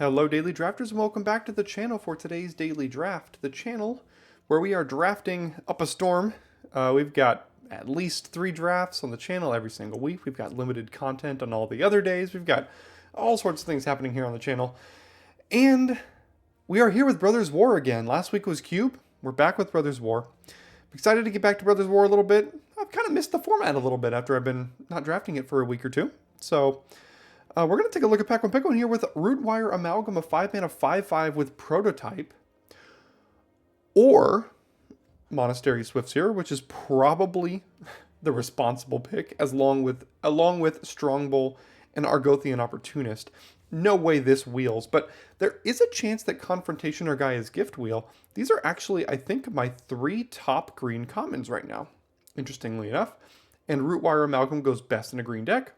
Hello Daily Drafters and welcome back to the channel for today's Daily Draft, the channel where we are drafting up a storm. We've got at least 3 drafts on the channel every single week. We've got limited content on all the other days. We've got all sorts of things happening here on the channel. And we are here with Brothers War again. Last week was Cube. We're back with Brothers War. I'm excited to get back to Brothers War a little bit. I've kind of missed the format a little bit after I've been not drafting it for a week or two. So we're going to take a look at Pack 1 Pick 1 here with Rootwire Amalgam, a 5-mana 5/5 with Prototype. Or Monastery Swiftseer, which is probably the responsible pick, along with Strongbow and Argothian Opportunist. No way this wheels, but there is a chance that Confrontation or Gaia's Gift wheel. These are actually, I think, my 3 top green commons right now, interestingly enough. And Rootwire Amalgam goes best in a green deck.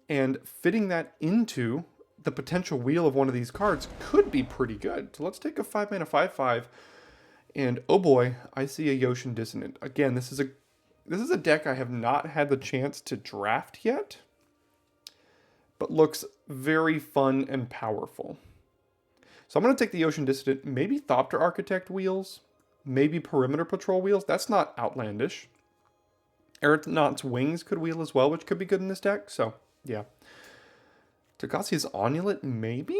And fitting that into the potential wheel of one of these cards could be pretty good. So let's take a 5-mana 5/5. And oh boy, I see a Yoshin Dissonant. Again, this is a deck I have not had the chance to draft yet, but looks very fun and powerful. So I'm going to take the Yoshin Dissonant, maybe Thopter Architect wheels, maybe Perimeter Patrol wheels. That's not outlandish. Aeronaut's Wings could wheel as well, which could be good in this deck. So yeah. Tagasi's Onulet, maybe?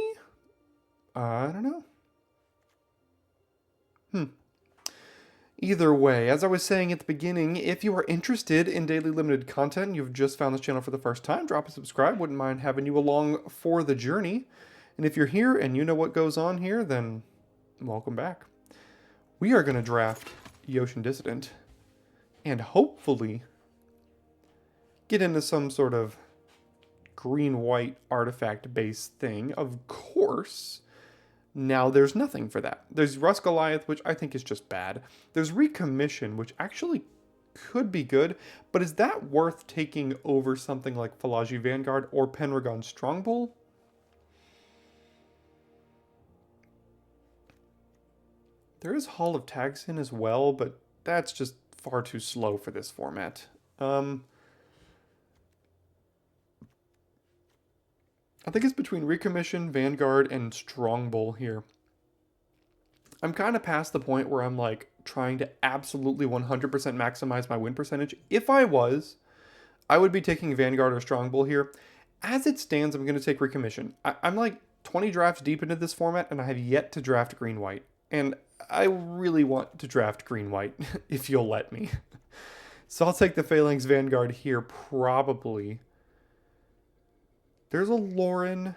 I don't know. Either way, as I was saying at the beginning, if you are interested in daily limited content and you've just found this channel for the first time, drop a subscribe. Wouldn't mind having you along for the journey. And if you're here and you know what goes on here, then welcome back. We are going to draft Yoshin Dissident and hopefully get into some sort of green-white artifact-based thing. Of course, now there's nothing for that. There's Rust Goliath, which I think is just bad. There's Recommission, which actually could be good, but is that worth taking over something like Falaji Vanguard or Pendragon Strongbow? There is Hall of Tagsin as well, but that's just far too slow for this format. I think it's between Recommission, Vanguard, and Strongbow here. I'm kind of past the point where I'm like trying to absolutely 100% maximize my win percentage. If I was, I would be taking Vanguard or Strongbow here. As it stands, I'm going to take Recommission. I'm like 20 drafts deep into this format, and I have yet to draft green-white. And I really want to draft green-white, if you'll let me. So I'll take the Phalanx Vanguard here, probably. There's a Lauren.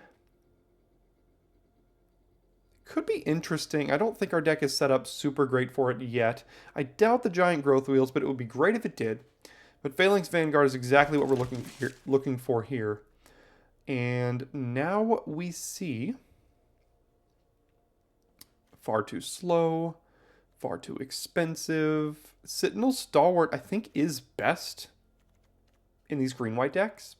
Could be interesting. I don't think our deck is set up super great for it yet. I doubt the giant growth wheels, but it would be great if it did. But Phalanx Vanguard is exactly what we're looking for here. And now we see far too slow, far too expensive. Sentinel Stalwart, I think, is best in these green-white decks.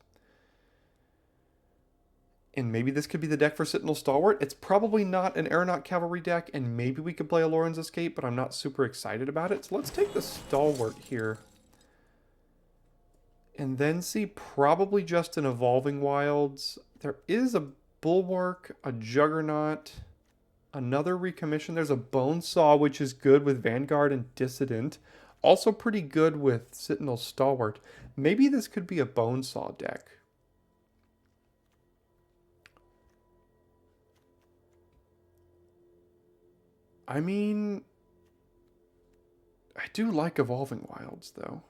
And maybe this could be the deck for Sentinel Stalwart. It's probably not an Aeronaut Cavalry deck, and maybe we could play a Lauren's Escape, but I'm not super excited about it. So let's take the Stalwart here. And then see probably just an Evolving Wilds. There is a Bulwark, a Juggernaut, another Recommission. There's a Bonesaw, which is good with Vanguard and Dissident. Also pretty good with Sentinel Stalwart. Maybe this could be a Bonesaw deck. I mean, I do like Evolving Wilds, though.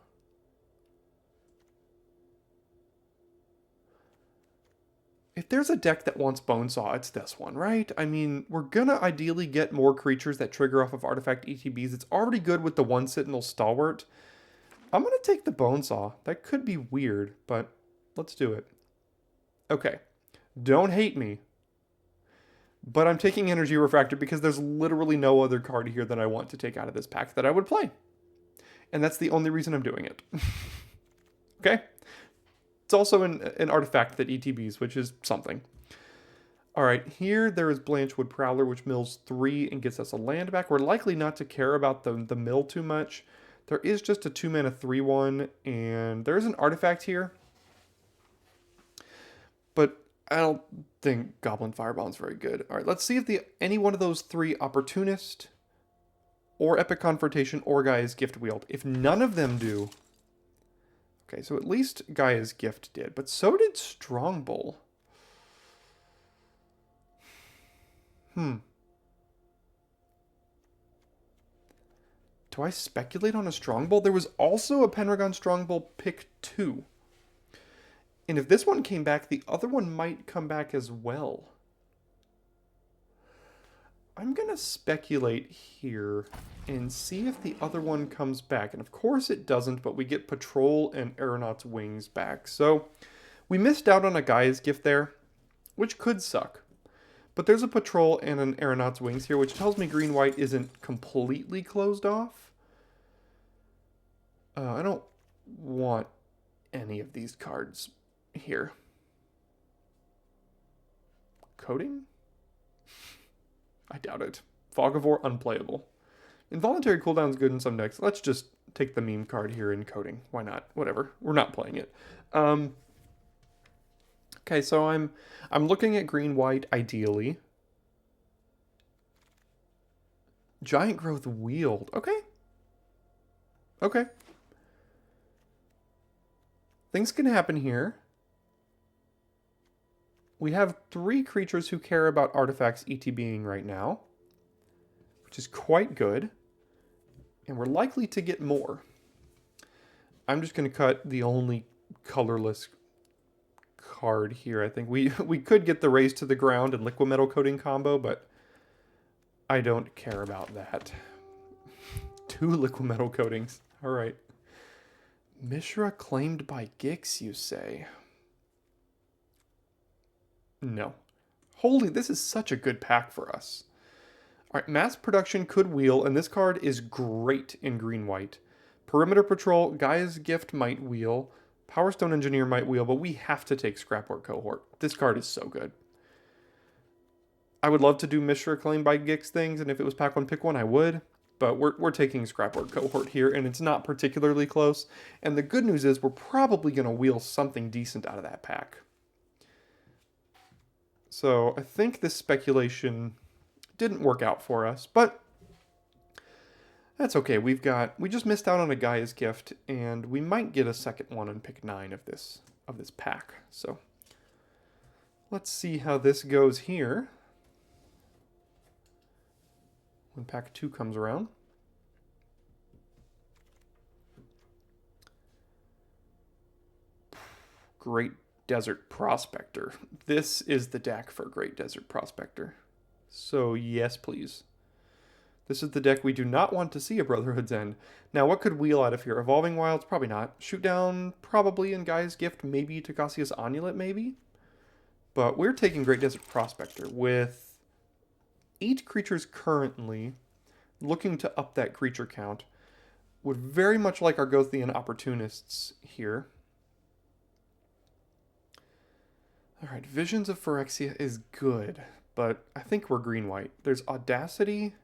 If there's a deck that wants Bonesaw, it's this one, right? I mean, we're gonna ideally get more creatures that trigger off of Artifact ETBs. It's already good with the one Sentinel Stalwart. I'm gonna take the Bonesaw. That could be weird, but let's do it. Okay, don't hate me. But I'm taking Energy Refractor because there's literally no other card here that I want to take out of this pack that I would play. And that's the only reason I'm doing it. Okay? It's also an artifact that ETBs, which is something. Alright, here there is Blanchwood Prowler, which mills 3 and gets us a land back. We're likely not to care about the mill too much. There is just a 2-mana 3/1, and there is an artifact here. But I don't think Goblin Firebomb's very good. All right, let's see if any one of those three, Opportunist or Epic Confrontation or Gaia's Gift wield. If none of them do... Okay, so at least Gaia's Gift did, but so did Strongbow. Do I speculate on a Strongbow? There was also a Pendragon Strongbow pick 2. And if this one came back, the other one might come back as well. I'm going to speculate here and see if the other one comes back. And of course it doesn't, but we get Patrol and Aeronaut's Wings back. So we missed out on a Gaia's Gift there, which could suck. But there's a Patrol and an Aeronaut's Wings here, which tells me green-white isn't completely closed off. I don't want any of these cards here. Coding? I doubt it. Fog of War, unplayable. Involuntary cooldown's good in some decks. Let's just take the meme card here in Coding. Why not? Whatever. We're not playing it. Okay, so I'm looking at green-white ideally. Giant Growth Wield. Okay. Okay. Things can happen here. We have 3 creatures who care about artifacts ETBing right now, which is quite good. And we're likely to get more. I'm just going to cut the only colorless card here. I think we could get the Raise to the Ground and Liquid Metal Coating combo, but I don't care about that. 2 Liquid Metal Coatings. All right. Mishra claimed by Gix, you say? No. Holy, this is such a good pack for us. All right, Mass Production could wheel, and this card is great in green-white. Perimeter Patrol, Gaia's Gift might wheel. Power Stone Engineer might wheel, but we have to take Scrapboard Cohort. This card is so good. I would love to do Mishra Claim by Gix things, and if it was pack 1, pick 1, I would. But we're taking Scrapboard Cohort here, and it's not particularly close. And the good news is we're probably going to wheel something decent out of that pack. So I think this speculation didn't work out for us, but that's okay. We just missed out on a Gaia's Gift, and we might get a second one on pick 9 of this pack. So let's see how this goes here when pack 2 comes around. Great Desert Prospector. This is the deck for Great Desert Prospector. So yes, please. This is the deck we do not want to see a Brotherhood's End. Now, what could wheel out of here? Evolving Wilds? Probably not. Shoot Down? Probably. In Gaia's Gift? Maybe. Tocasia's Amulet? Maybe. But we're taking Great Desert Prospector with 8 creatures currently, looking to up that creature count. Would very much like Argothian Opportunists here. Alright, Visions of Phyrexia is good, but I think we're green-white. There's Audacity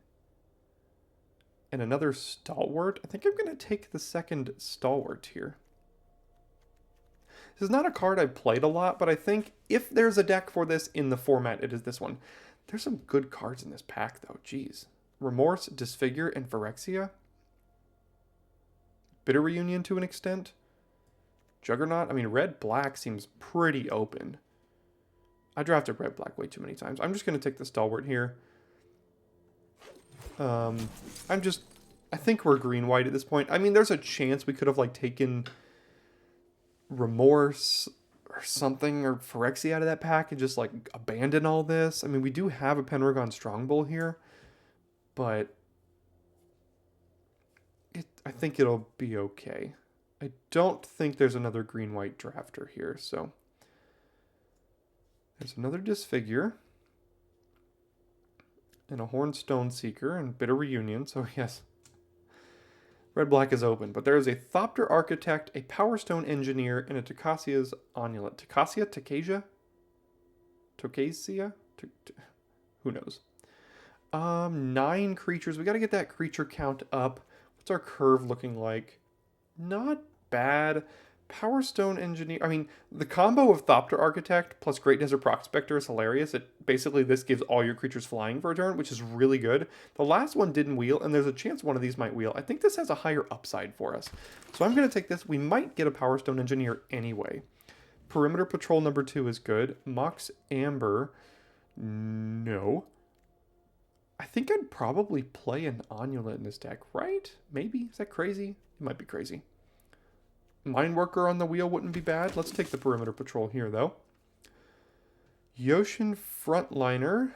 and another Stalwart. I think I'm going to take the second Stalwart here. This is not a card I've played a lot, but I think if there's a deck for this in the format, it is this one. There's some good cards in this pack, though. Jeez. Remorse, Disfigure, and Phyrexia. Bitter Reunion to an extent. Juggernaut. I mean, red-black seems pretty open. I drafted red-black way too many times. I'm just going to take the Stalwart here. I think we're green-white at this point. I mean, there's a chance we could have, like, taken Remorse or something, or Phyrexia out of that pack and just, like, abandon all this. I mean, we do have a Pendragon Strongbow here, but I think it'll be okay. I don't think there's another green-white drafter here, so... There's another Disfigure, and a Hornstone Seeker, and Bitter Reunion, so yes. Red-black is open, but there is a Thopter Architect, a Power Stone Engineer, and a Tocasia's Amulet. Tocasia? Tocasia? Tocasia? Who knows? 9 creatures. We got to get that creature count up. What's our curve looking like? Not bad. Power Stone Engineer. I mean, the combo of Thopter Architect plus Great Desert Prospector is hilarious. This gives all your creatures flying for a turn, which is really good. The last one didn't wheel, and there's a chance one of these might wheel. I think this has a higher upside for us. So I'm going to take this. We might get a Power Stone Engineer anyway. Perimeter Patrol number 2 is good. Mox Amber, no. I think I'd probably play an Onulet in this deck, right? Maybe? Is that crazy? It might be crazy. Mind Worker on the wheel wouldn't be bad. Let's take the Perimeter Patrol here, though. Yoshin Frontliner.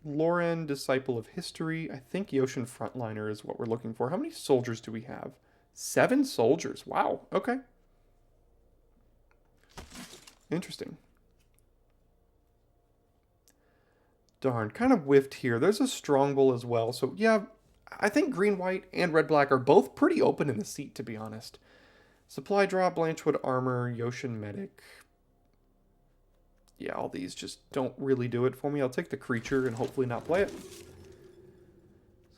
Loran, Disciple of History. I think Yoshin Frontliner is what we're looking for. How many soldiers do we have? 7 soldiers. Wow. Okay. Interesting. Darn, kind of whiffed here. There's a Strongbow as well. So, yeah, I think green, white, and red, black are both pretty open in the seat, to be honest. Supply Drop, Blanchwood Armor, Yoshin Medic. Yeah, all these just don't really do it for me. I'll take the creature and hopefully not play it.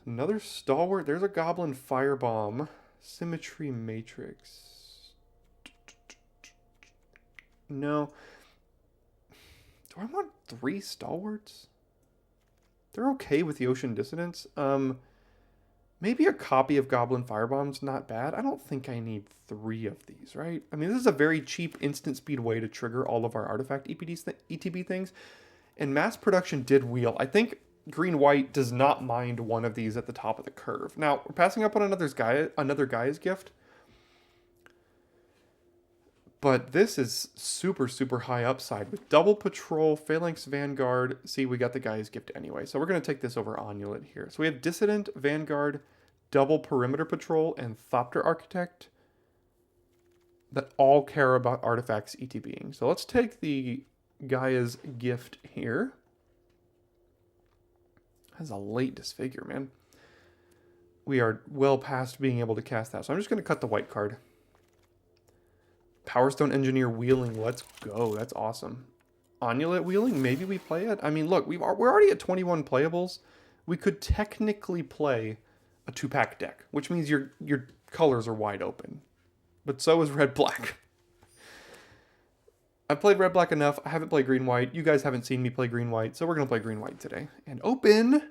Another Stalwart. There's a Goblin Firebomb. Symmetry Matrix. No. Do I want 3 Stalwarts? They're okay with the Ocean Dissonance. Maybe a copy of Goblin Firebomb's not bad. I don't think I need 3 of these, right? I mean, this is a very cheap instant speed way to trigger all of our artifact ETB things. And mass production did wheel. I think green-white does not mind one of these at the top of the curve. Now, we're passing up on another Gaia's Gift. But this is super, super high upside with double patrol, Phalanx Vanguard. See, we got the Gaia's Gift anyway. So we're going to take this over Onulet here. So we have Dissident, Vanguard, double Perimeter Patrol, and Thopter Architect that all care about artifacts ETBing. So let's take the Gaia's Gift here. That's a late Disfigure, man. We are well past being able to cast that. So I'm just going to cut the white card. Power Stone Engineer wheeling, let's go. That's awesome. Onulet wheeling, maybe we play it. I mean, look, we're already at 21 playables. We could technically play a 2-pack deck, which means your colors are wide open. But so is red-black. I've played red-black enough. I haven't played green-white. You guys haven't seen me play green-white, so we're going to play green-white today. And open.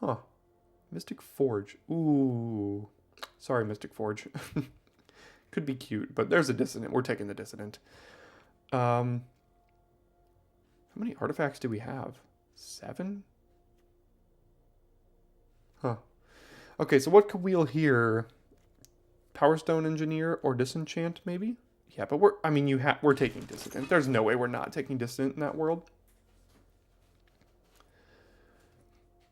Huh. Mystic Forge. Ooh. Sorry, Mystic Forge. Could be cute, but there's a Dissonant. We're taking the Dissonant. How many artifacts do we have? 7? Huh. Okay, so what could wheel here? Power Stone Engineer or Disenchant, maybe? Yeah, but we're taking Dissonant. There's no way we're not taking Dissonant in that world.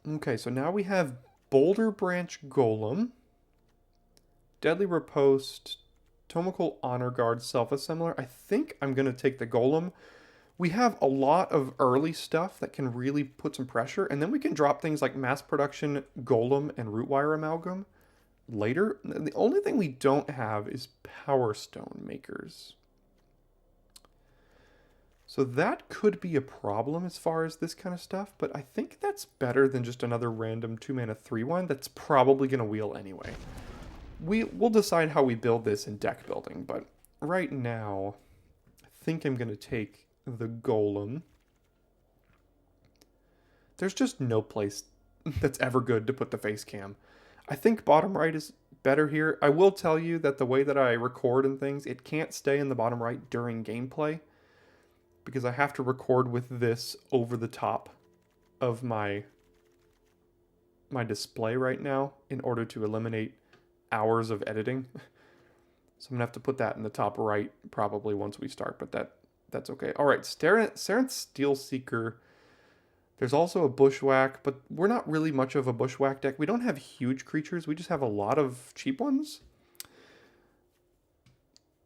Okay, so now we have Boulder Branch Golem, Deadly Riposte, Tomokul Honor Guard, Self-Assembler. I think I'm going to take the Golem. We have a lot of early stuff that can really put some pressure, and then we can drop things like Mass Production, Golem, and Rootwire Amalgam later. The only thing we don't have is Power Stone Makers. So that could be a problem as far as this kind of stuff, but I think that's better than just another random 2-mana 3/1 that's probably going to wheel anyway. We'll decide how we build this in deck building, but right now, I think I'm going to take the Golem. There's just no place that's ever good to put the face cam. I think bottom right is better here. I will tell you that the way that I record and things, it can't stay in the bottom right during gameplay because I have to record with this over the top of my display right now in order to eliminate hours of editing. So I'm gonna have to put that in the top right probably once we start, but that's okay. All right, Sarenth Steel Seeker. There's also a Bushwhack, but we're not really much of a Bushwhack deck. We don't have huge creatures. We just have a lot of cheap ones.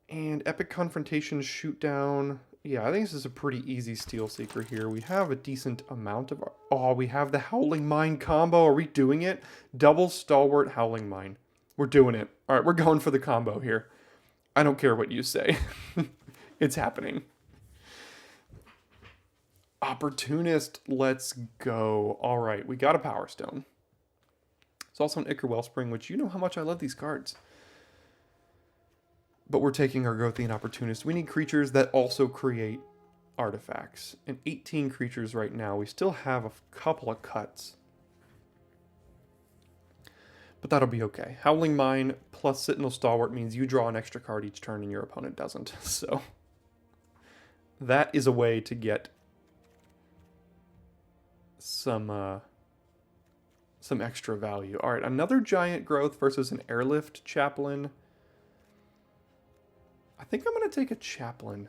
And Epic Confrontation, Shoot Down. Yeah, I think this is a pretty easy Steel Seeker here. We have a decent amount of... Oh, we have the Howling Mine combo. Are we doing it? Double Stalwart Howling Mine. We're doing it. All right, we're going for the combo here. I don't care what you say. It's happening. Opportunist, let's go. All right, we got a Power Stone. It's also an Ichor Wellspring, which you know how much I love these cards. But we're taking Argothian Opportunist. We need creatures that also create artifacts. And 18 creatures right now. We still have a couple of cuts. But that'll be okay. Howling Mine plus Sentinel Stalwart means you draw an extra card each turn and your opponent doesn't. So that is a way to get some extra value. All right, another Giant Growth versus an Airlift Chaplain. I think I'm going to take a Chaplain.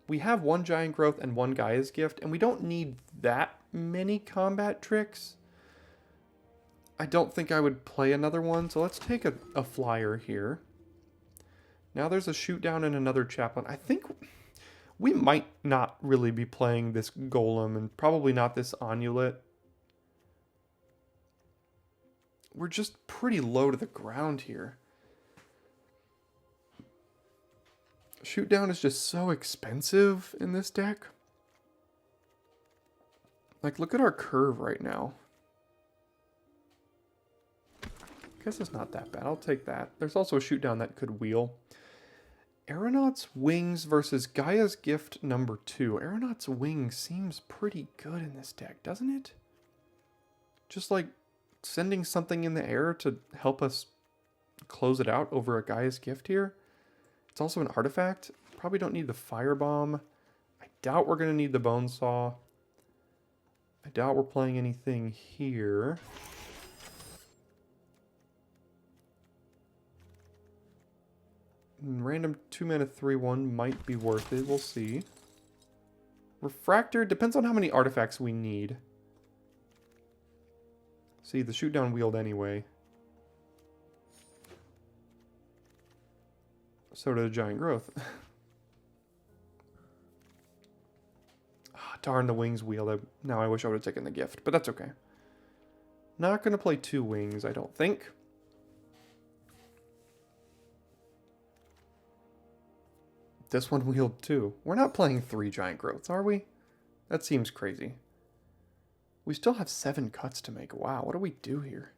We have one Giant Growth and one Gaia's Gift, and we don't need that many combat tricks. I don't think I would play another one, so let's take a flyer here. Now there's a shoot down and another Chaplain. I think we might not really be playing this Golem and probably not this Onulet. We're just pretty low to the ground here. Shoot down is just so expensive in this deck. Like, look at our curve right now. I guess it's not that bad. I'll take that. There's also a shoot down that could wheel. Aeronaut's Wings versus Gaia's Gift number 2. Aeronaut's Wings seems pretty good in this deck, doesn't it? Just like sending something in the air to help us close it out over a Gaia's Gift here. It's also an artifact. Probably don't need the Firebomb. I doubt we're going to need the Bone Saw. I doubt we're playing anything here. Random 2-mana 3/1 might be worth it. We'll see. Refractor depends on how many artifacts we need. See, the shoot down wheeled anyway. So did a Giant Growth. Oh, darn, the Wings wheeled. Now I wish I would have taken the gift, but that's okay. Not going to play 2 Wings, I don't think. This one wheeled 2. We're not playing 3 Giant Growths, are we? That seems crazy. We still have 7 cuts to make. Wow, what do we do here?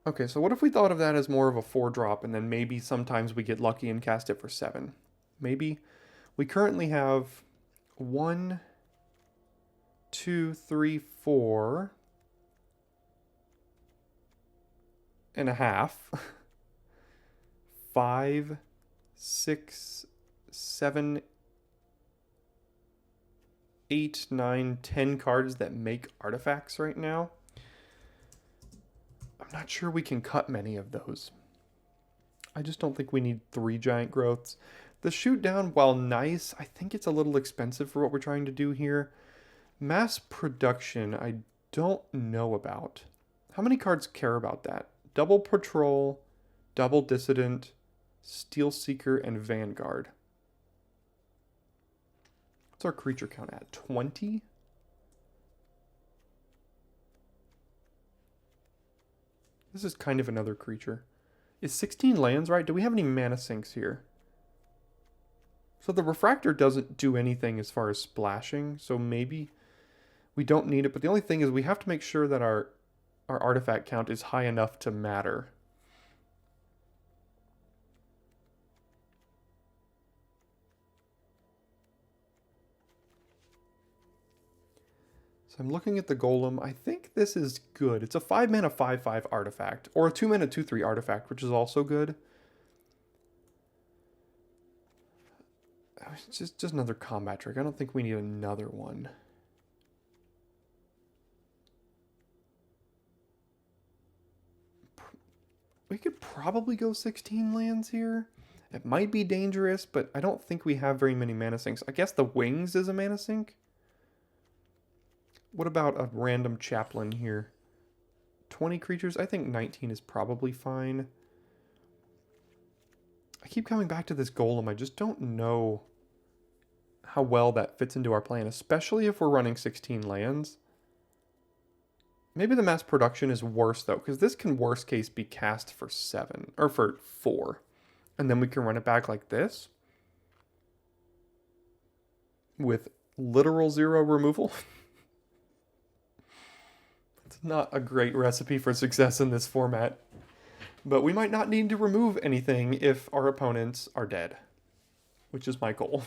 Okay, so what if we thought of that as more of a 4-drop, and then maybe sometimes we get lucky and cast it for 7? Maybe. We currently have 1, 2, 3, 4 and a half. 5, 6, 7, 8, 9, 10 cards that make artifacts right now. I'm not sure we can cut many of those. I just don't think we need 3 Giant Growths. The shoot down, while nice, I think it's a little expensive for what we're trying to do here. Mass production, I don't know about. How many cards care about that? Double Patrol, Double Dissident, Steel Seeker, and Vanguard. What's our creature count at? 20? This is kind of another creature. Is 16 lands right? Do we have any mana sinks here? So the Refractor doesn't do anything as far as splashing, so maybe we don't need it. But the only thing is we have to make sure that our artifact count is high enough to matter. So I'm looking at the Golem. I think this is good. It's a 5-mana 5/5 artifact, or a 2-mana 2/3 artifact, which is also good. It's just another combat trick. I don't think we need another one. We could probably go 16 lands here. It might be dangerous, but I don't think we have very many mana sinks. I guess the Wings is a mana sink. What about a random Chaplain here? 20 creatures? I think 19 is probably fine. I keep coming back to this Golem. I just don't know how well that fits into our plan, especially if we're running 16 lands. Maybe the mass production is worse, though, because this can, worst case, be cast for 7, or for 4. And then we can run it back like this. With literal 0 removal. It's not a great recipe for success in this format. But we might not need to remove anything if our opponents are dead, which is my goal.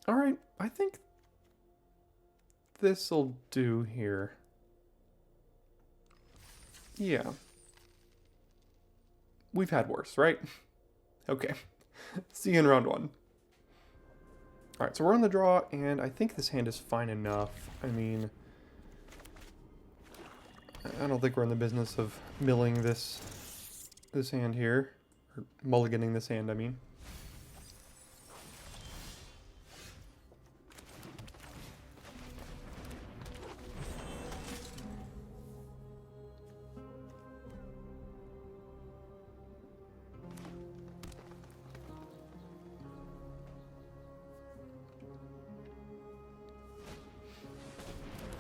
All right, I think this'll do here. Yeah. We've had worse, right? Okay. See you in round 1. Alright, so we're on the draw, and I think this hand is fine enough. I mean, I don't think we're in the business of milling this hand here. Or mulliganing this hand, I mean.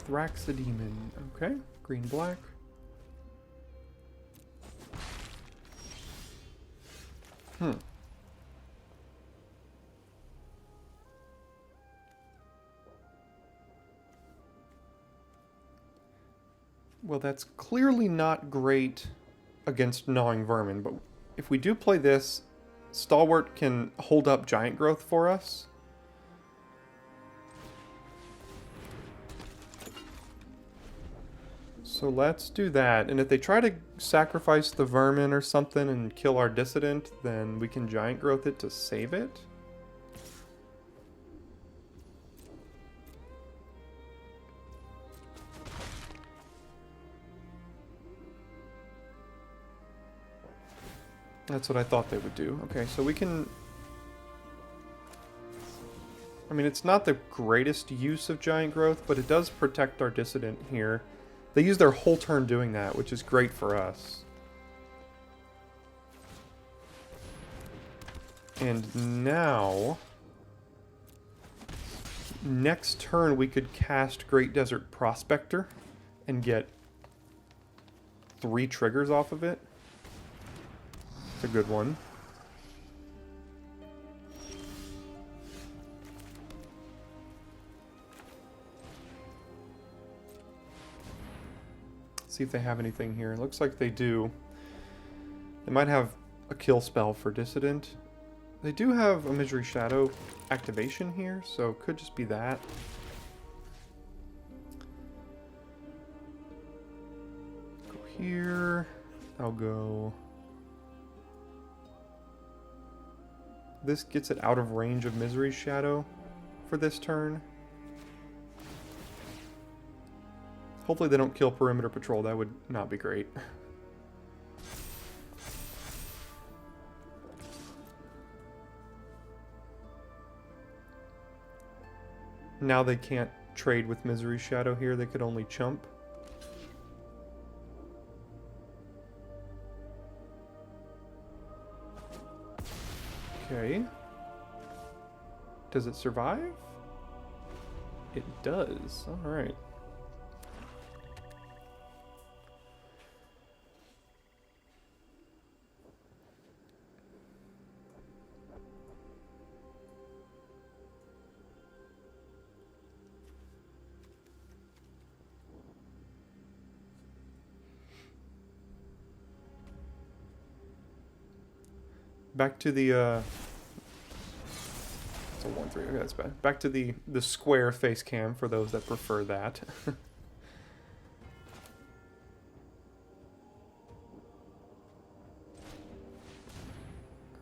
Thrax the Demon. Okay, green, black. Well, that's clearly not great against Gnawing Vermin, but if we do play this, Stalwart can hold up Giant Growth for us. So let's do that, and if they try to sacrifice the Vermin or something and kill our Dissident, then we can Giant Growth it to save it. That's what I thought they would do. Okay, so we can... I mean, it's not the greatest use of Giant Growth, but it does protect our Dissident here. They use their whole turn doing that, which is great for us. And now... next turn we could cast Great Desert Prospector and get 3 triggers off of it. It's a good one. See if they have anything here. It looks like they do. They might have a kill spell for Dissident. They do have a Misery Shadow activation here, so it could just be that. Go here. I'll go... This gets it out of range of Misery Shadow for this turn. Hopefully they don't kill Perimeter Patrol. That would not be great. Now they can't trade with Misery Shadow here. They could only chump. Okay. Does it survive? It does. Alright. Back to the, it's a 1-3, okay, that's bad. Back to the square face cam for those that prefer that.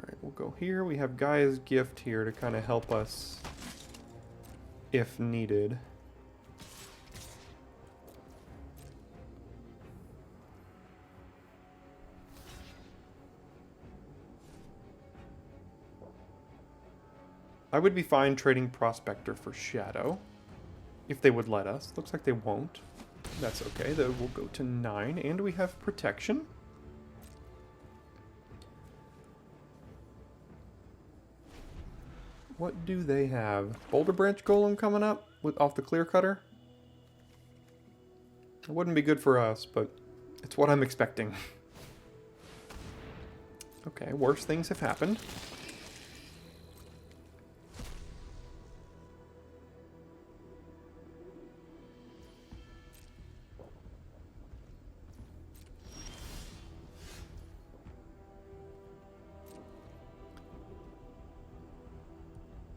Alright, we'll go here. We have Gaia's Gift here to kind of help us if needed. I would be fine trading Prospector for Shadow, if they would let us. Looks like they won't. That's okay, though. We'll go to 9, and we have Protection. What do they have? Boulder Branch Golem coming up off the Clear Cutter? It wouldn't be good for us, but it's what I'm expecting. Okay, worse things have happened.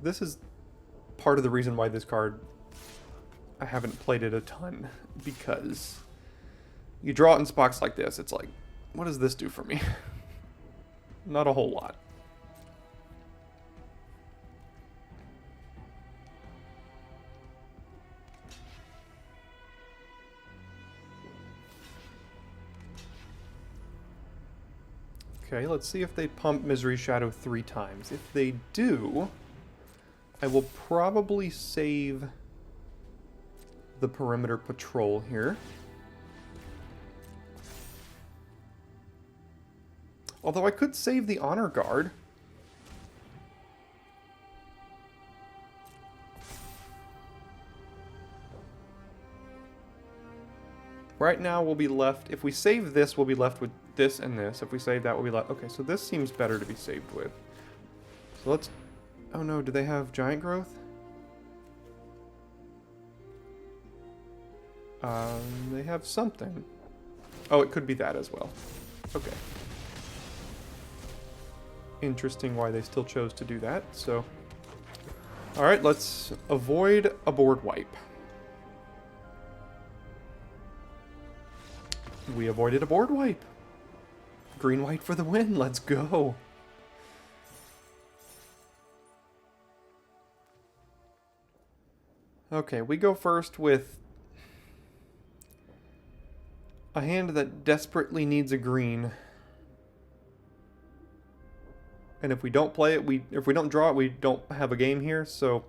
This is part of the reason why this card, I haven't played it a ton, because you draw it in spots like this. It's like, what does this do for me? Not a whole lot. Okay, let's see if they pump Misery Shadow 3 times. If they do, I will probably save the Perimeter Patrol here. Although I could save the Honor Guard. Right now we'll be left, if we save this, we'll be left with this and this. If we save that, we'll be left, okay, so this seems better to be saved with. So let's, oh no, do they have Giant Growth? They have something. Oh, it could be that as well. Okay. Interesting why they still chose to do that, so. Alright, let's avoid a board wipe. We avoided a board wipe. Green-white for the win, let's go. Okay, we go first with a hand that desperately needs a green. And if we don't play it, if we don't draw it, we don't have a game here, so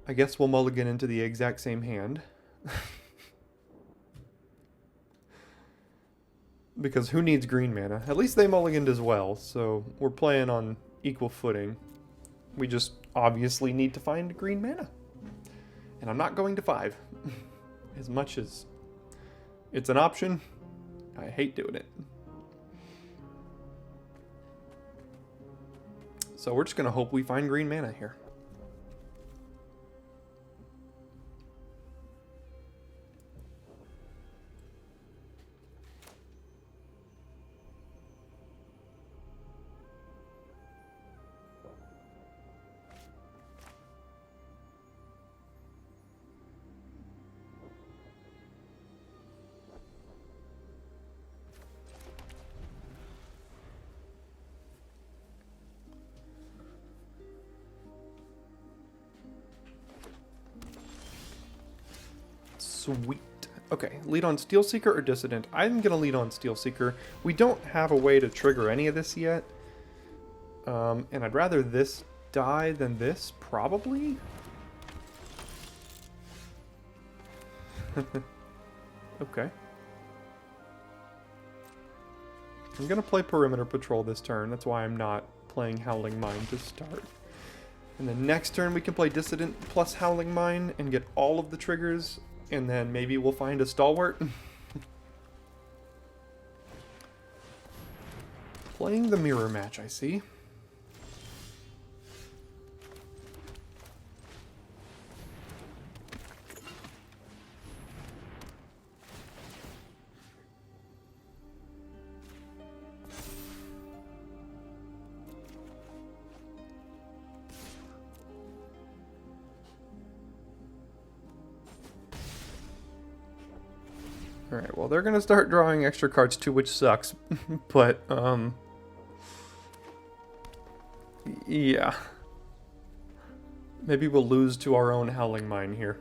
I guess we'll mulligan into the exact same hand. Because who needs green mana? At least they mulliganed as well, so we're playing on equal footing. We just obviously need to find green mana. And I'm not going to 5. As much as it's an option, I hate doing it. So we're just going to hope we find green mana here. Sweet. Okay, lead on Steelseeker or Dissident? I'm going to lead on Steelseeker. We don't have a way to trigger any of this yet. And I'd rather this die than this, probably? Okay. I'm going to play Perimeter Patrol this turn. That's why I'm not playing Howling Mine to start. And then next turn we can play Dissident plus Howling Mine and get all of the triggers. And then maybe we'll find a Stalwart. Playing the mirror match, I see. Alright, well, they're going to start drawing extra cards too, which sucks. But, yeah. Maybe we'll lose to our own Howling Mine here.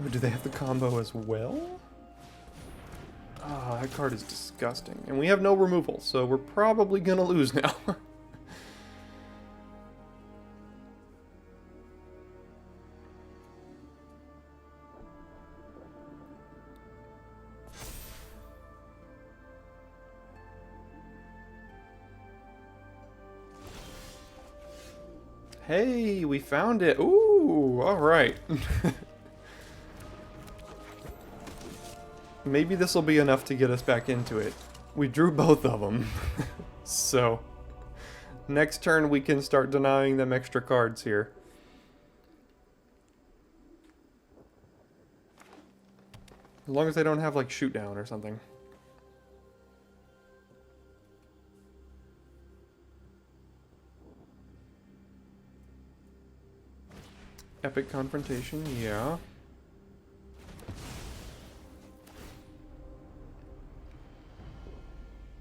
Oh, do they have the combo as well? Ah, that card is disgusting. And we have no removal, so we're probably going to lose now. Hey, we found it. Ooh, all right. Maybe this will be enough to get us back into it. We drew both of them. So, next turn we can start denying them extra cards here. As long as they don't have, like, shoot down or something. Epic Confrontation, yeah.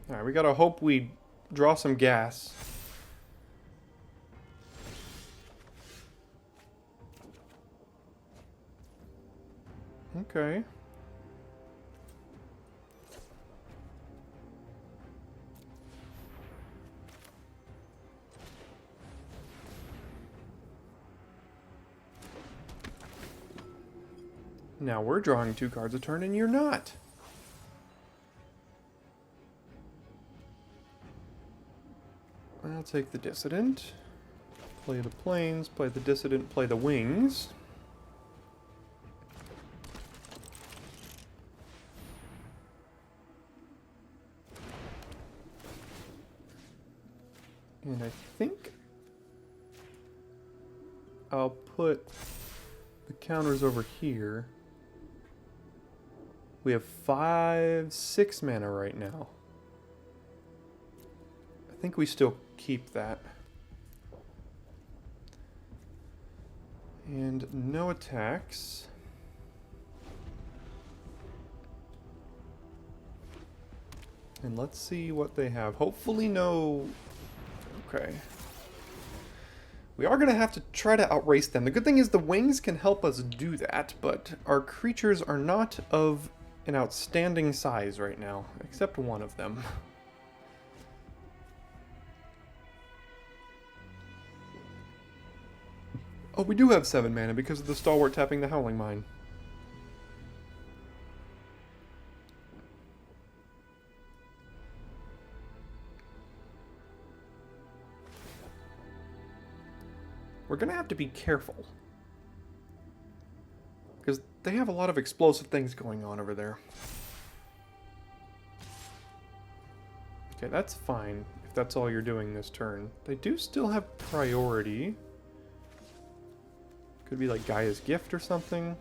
Alright, we gotta hope we draw some gas. Okay. Now we're drawing 2 cards a turn and you're not. I'll take the Dissident. Play the Plains, play the Dissident, play the Wings. And I think I'll put the counters over here. We have 6 mana right now. I think we still keep that. And no attacks. And let's see what they have. Hopefully no... Okay. We are going to have to try to outrace them. The good thing is the wings can help us do that, but our creatures are not of an outstanding size right now, except one of them. Oh, we do have 7 mana because of the Stalwart tapping the Howling Mine. We're going to have to be careful. Because they have a lot of explosive things going on over there. Okay, that's fine if that's all you're doing this turn. They do still have priority. Could be like Gaia's Gift or something.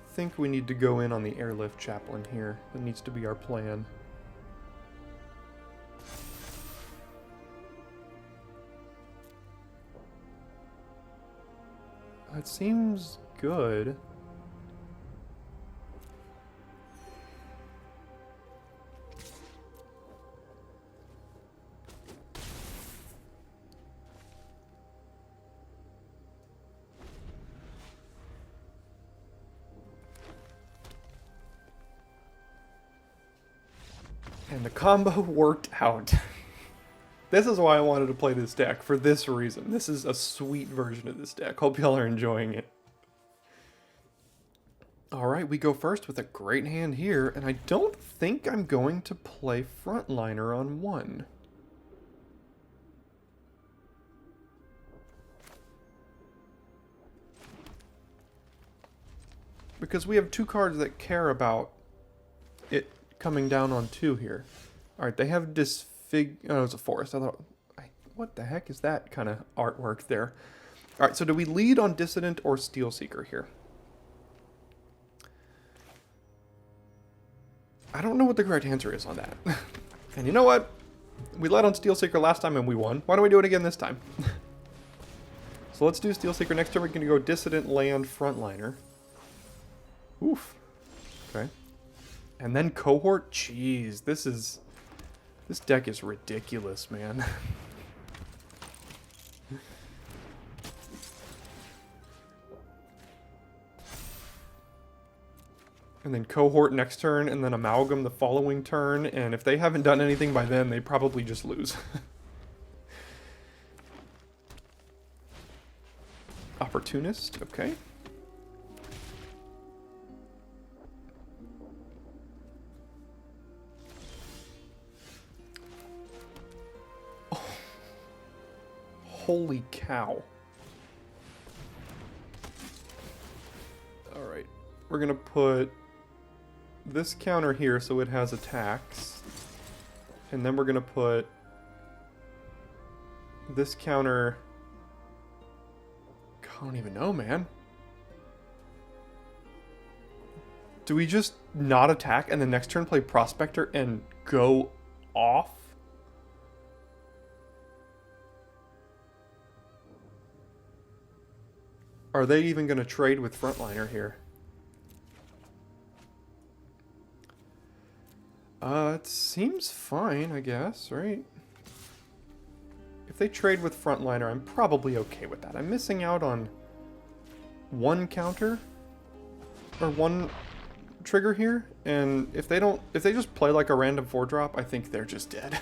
I think we need to go in on the Airlift Chaplain here. That needs to be our plan. It seems good. And the combo worked out. This is why I wanted to play this deck, for this reason. This is a sweet version of this deck. Hope y'all are enjoying it. Alright, we go first with a great hand here, and I don't think I'm going to play Frontliner on 1. Because we have 2 cards that care about it coming down on 2 here. Alright, they have Oh, it's a forest. I thought, what the heck is that kind of artwork there? All right, so do we lead on Dissident or Steelseeker here? I don't know what the correct answer is on that. And you know what? We led on Steelseeker last time and we won. Why don't we do it again this time? So let's do Steelseeker. Next turn we're going to go Dissident, Land, Frontliner. Oof. Okay. And then Cohort? Jeez, this deck is ridiculous, man. And then Cohort next turn, and then Amalgam the following turn, and if they haven't done anything by then, they probably just lose. Opportunist, okay. Holy cow. Alright. We're going to put this counter here so it has attacks. And then we're going to put This counter... I don't even know, man. Do we just not attack and the next turn play Prospector and go off? Are they even going to trade with Frontliner here? It seems fine, I guess, right? If they trade with Frontliner, I'm probably okay with that. I'm missing out on one counter or one trigger here, and if they just play like a random 4-drop, I think they're just dead.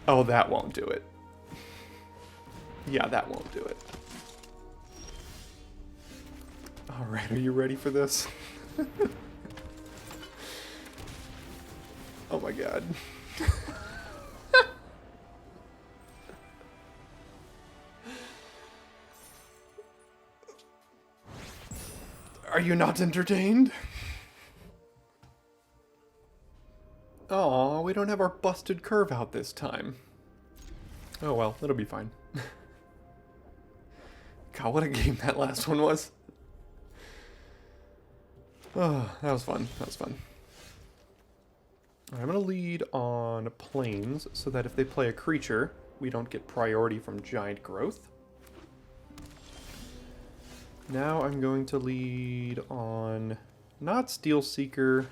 Oh, that won't do it. Yeah, that won't do it. Alright, are you ready for this? Oh my god. Are you not entertained? Aw, we don't have our busted curve out this time. Oh well, it'll be fine. God, what a game that last one was. Oh, that was fun. That was fun. I'm going to lead on planes so that if they play a creature, we don't get priority from giant growth. Now I'm going to lead on not Steel Seeker.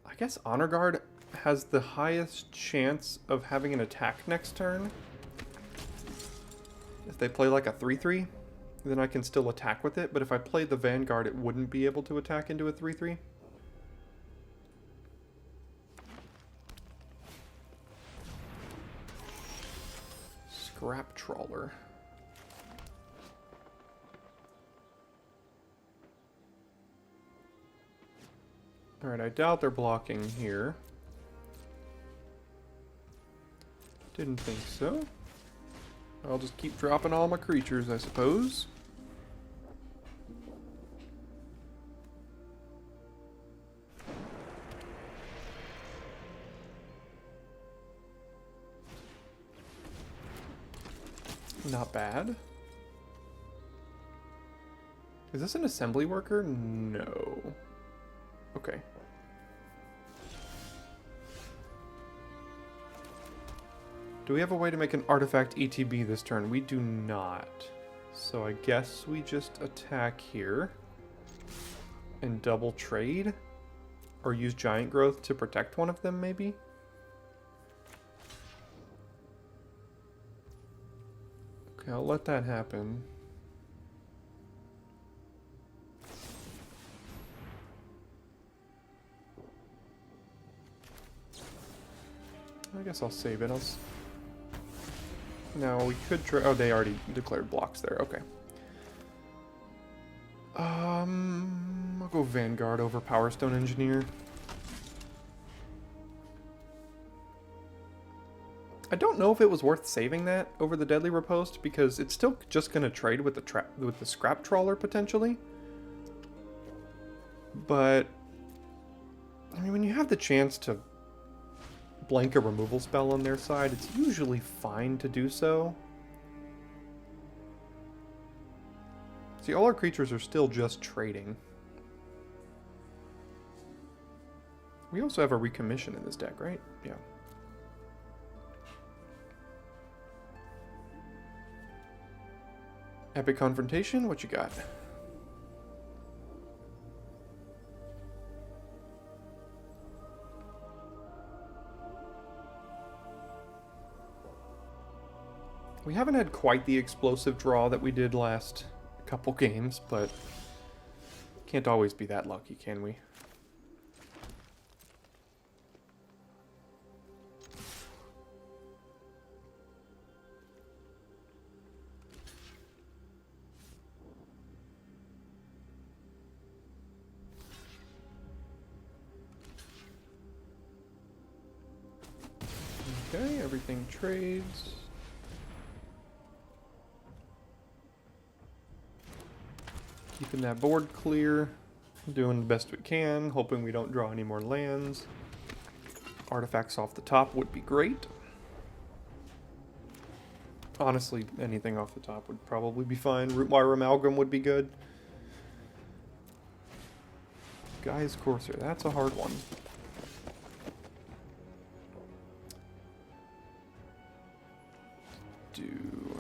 I guess Honor Guard has the highest chance of having an attack next turn. If they play like a 3/3, then I can still attack with it. But if I play the Vanguard, it wouldn't be able to attack into a 3/3. Scrap Trawler. Alright, I doubt they're blocking here. Didn't think so. I'll just keep dropping all my creatures, I suppose. Not bad. Is this an assembly worker? No. Okay. Do we have a way to make an artifact ETB this turn? We do not. So I guess we just attack here and double trade? Or use giant growth to protect one of them, maybe? Okay, I'll let that happen. I guess I'll save it. No, we could try. Oh, they already declared blocks there. Okay. I'll go Vanguard over Power Stone Engineer. I don't know if it was worth saving that over the Deadly Riposte because it's still just going to trade with the Scrap Trawler potentially. But I mean, when you have the chance to blank a removal spell on their side, it's usually fine to do so. See, all our creatures are still just trading. We also have a recommission in this deck, right? Yeah. Epic Confrontation, what you got? We haven't had quite the explosive draw that we did last couple games, but can't always be that lucky, can we? Okay, everything trades. Keeping that board clear, doing the best we can, hoping we don't draw any more lands. Artifacts off the top would be great. Honestly, anything off the top would probably be fine. Rootwire Amalgam would be good. Guy's Courser, that's a hard one.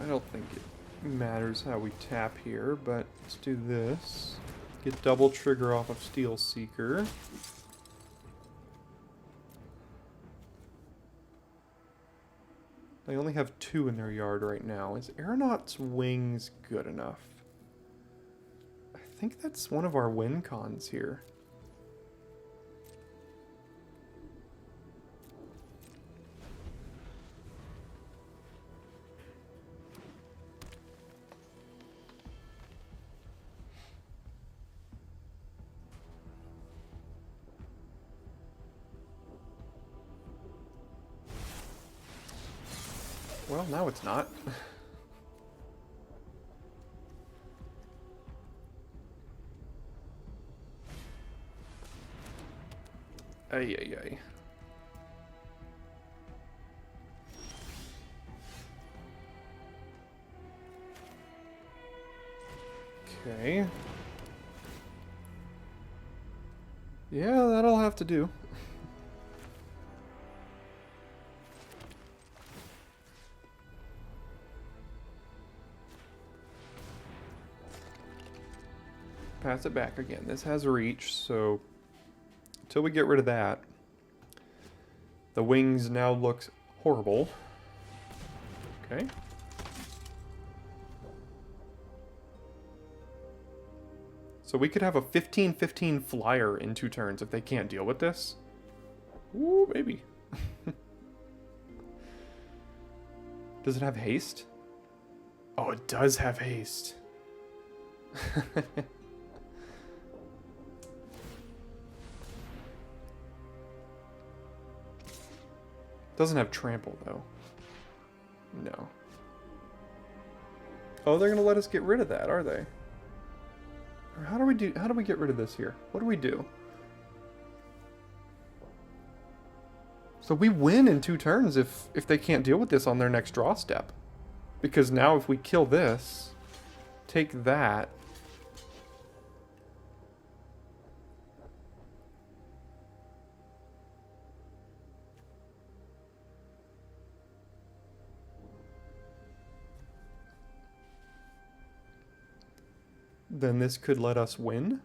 I don't think it matters how we tap here, but let's do this. Get double trigger off of Steel Seeker. They only have 2 in their yard right now. Is Aeronaut's Wings good enough? I think that's one of our win cons here. Well, now it's not. Ay, ay, ay. Okay. Yeah, that'll have to do. Pass it back again. This has reach, so until we get rid of that, the wings now looks horrible. Okay. So we could have a 15-15 flyer in 2 turns if they can't deal with this. Ooh, baby. Does it have haste? Oh, it does have haste. Doesn't have trample though. No. Oh, they're gonna let us get rid of that, are they? Or how do we get rid of this here? What do we do? So we win in 2 turns if they can't deal with this on their next draw step. Because now if we kill this, take that. Then this could let us win,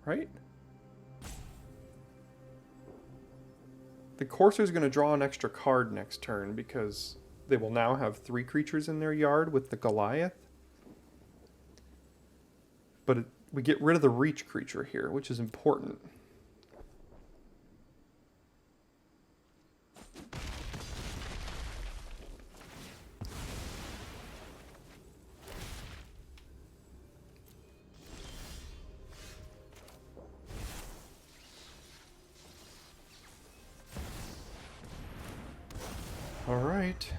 right? The Courser's going to draw an extra card next turn because they will now have 3 creatures in their yard with the Goliath. But we get rid of the reach creature here, which is important. Alright.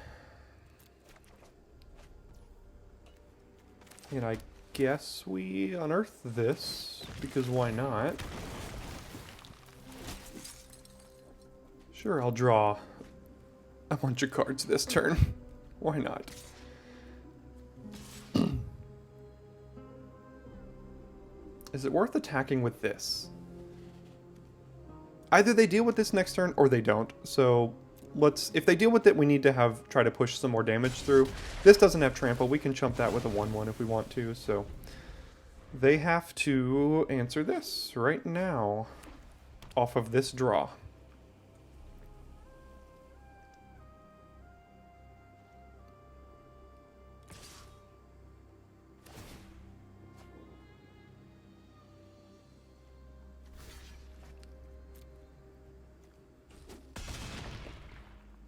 And I guess we unearth this, because why not? Sure, I'll draw a bunch of cards this turn. Why not? Is it worth attacking with this? Either they deal with this next turn or they don't, so if they deal with it, we need to try to push some more damage through. This doesn't have trample. We can chump that with a 1/1 if we want to, so they have to answer this right now off of this draw.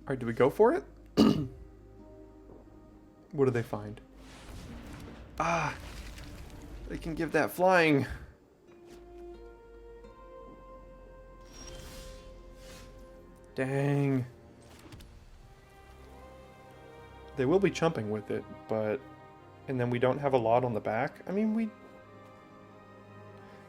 Alright, do we go for it? What do they find? Ah! They can give that flying. Dang. They will be chumping with it, but... And then we don't have a lot on the back. I mean,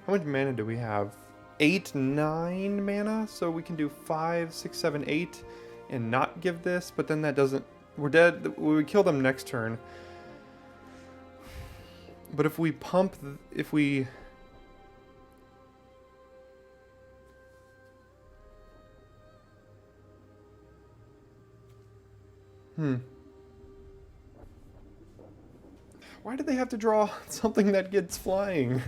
how much mana do we have? 8, 9 mana, so we can do 5, 6, 7, 8 and not give this, but then that doesn't... We're dead. We would kill them next turn. But if we pump... If we... Why do they have to draw something that gets flying?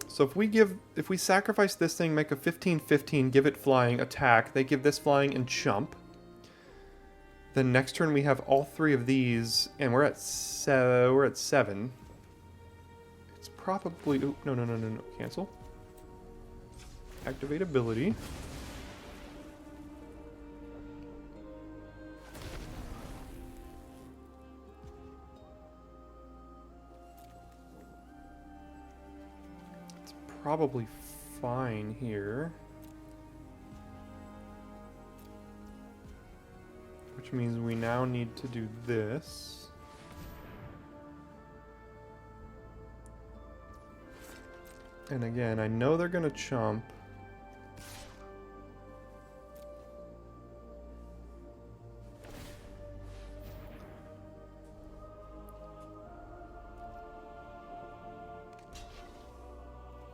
So if we sacrifice this thing, make a 15/15, give it flying, attack, they give this flying and chump. Then next turn we have all 3 of these, and we're at 7. It's probably... Ooh, no. Cancel. Activate ability. It's probably fine here. Which means we now need to do this. And again, I know they're going to chump.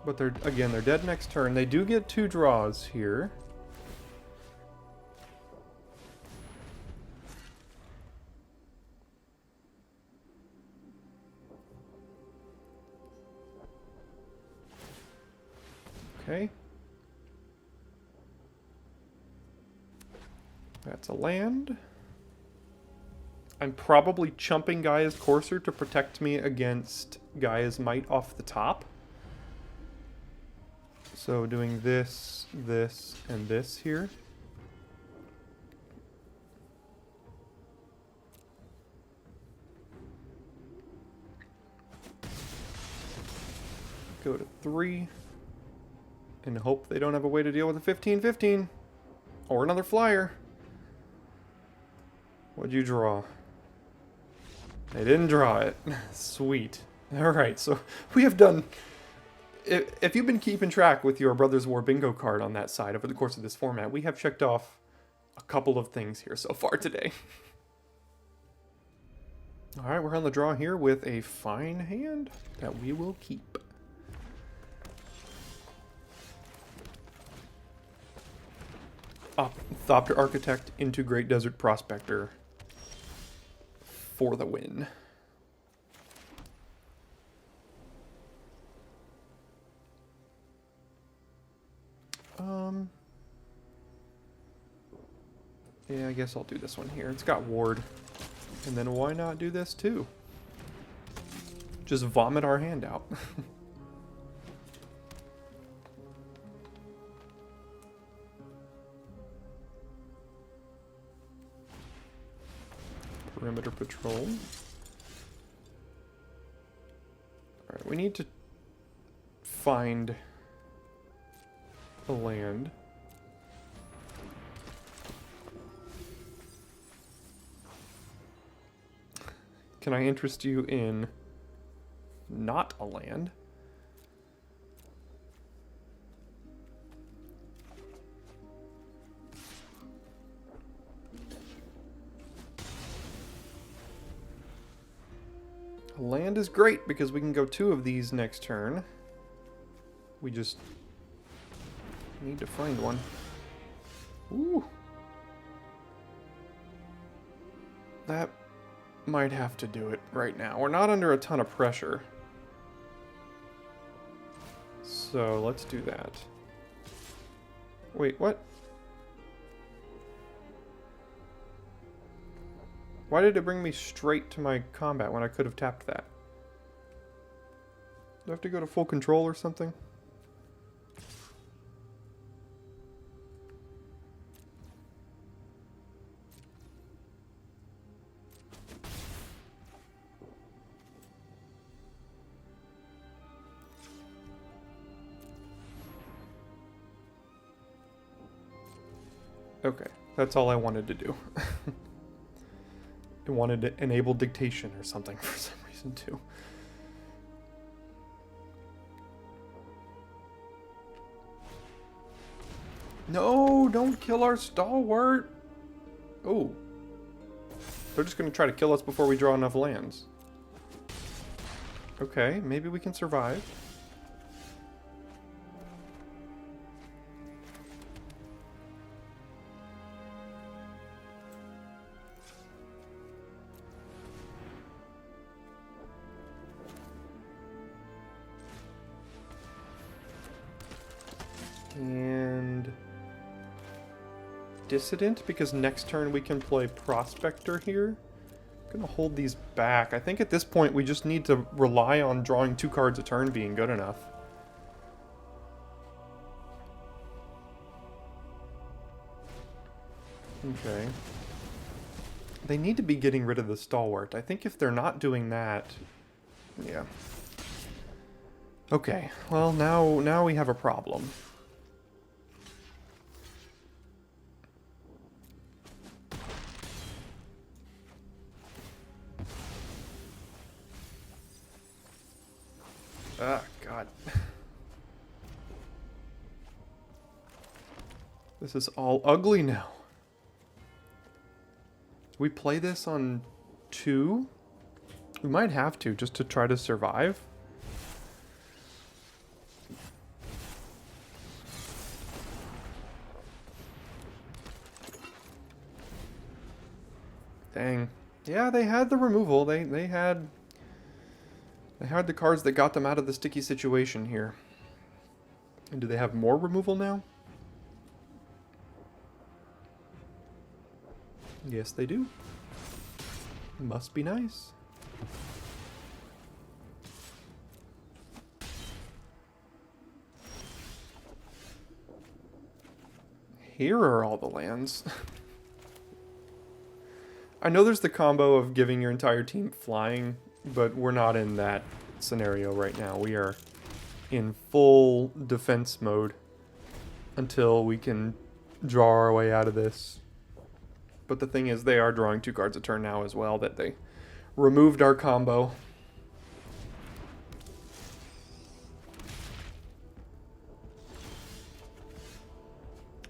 But they're dead next turn. They do get 2 draws here. Okay. That's a land. I'm probably chumping Gaia's Courser to protect me against Gaia's Might off the top. So doing this, this, and this here. Go to 3. And hope they don't have a way to deal with a 15/15. Or another flyer. What'd you draw? They didn't draw it. Sweet. Alright, so we have done... If you've been keeping track with your Brothers War bingo card on that side over the course of this format, we have checked off a couple of things here so far today. Alright, we're on the draw here with a fine hand that we will keep. Thopter Architect into Great Desert Prospector for the win. Yeah, I guess I'll do this one here. It's got Ward. And then why not do this too? Just vomit our hand out. Perimeter Patrol. Alright, we need to find a land. Can I interest you in not a land? Land is great because we can go 2 of these next turn. We just need to find one. Ooh. That might have to do it right now. We're not under a ton of pressure. So let's do that. Wait, what? Why did it bring me straight to my combat when I could have tapped that? Do I have to go to full control or something? Okay, that's all I wanted to do. It wanted to enable dictation or something for some reason. reason to. No, don't kill our stalwart. Oh. They're just going to try to kill us before we draw enough lands. Okay, maybe we can survive. And Dissident, because next turn we can play Prospector here. I'm gonna hold these back. I think at this point we just need to rely on drawing 2 cards a turn being good enough. Okay. They need to be getting rid of the Stalwart. I think if they're not doing that... Yeah. Okay, well now we have a problem. Ah, God. This is all ugly now. We play this on 2? We might have to, just to try to survive. Dang. Yeah, they had the removal. They had the cards that got them out of the sticky situation here. And do they have more removal now? Yes, they do. Must be nice. Here are all the lands. I know there's the combo of giving your entire team flying, but we're not in that scenario right now. We are in full defense mode until we can draw our way out of this. But the thing is, they are drawing 2 cards a turn now as well, that they removed our combo.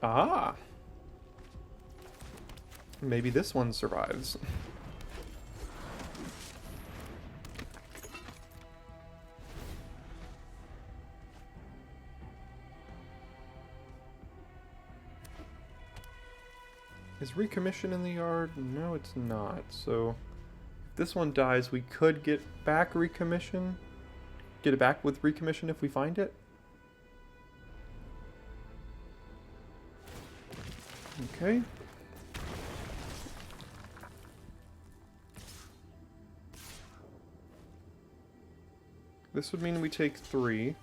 Ah! Maybe this one survives. Is Recommission in the yard? No, it's not. So, if this one dies, we could get back Recommission. Get it back with Recommission if we find it. Okay. This would mean we take 3.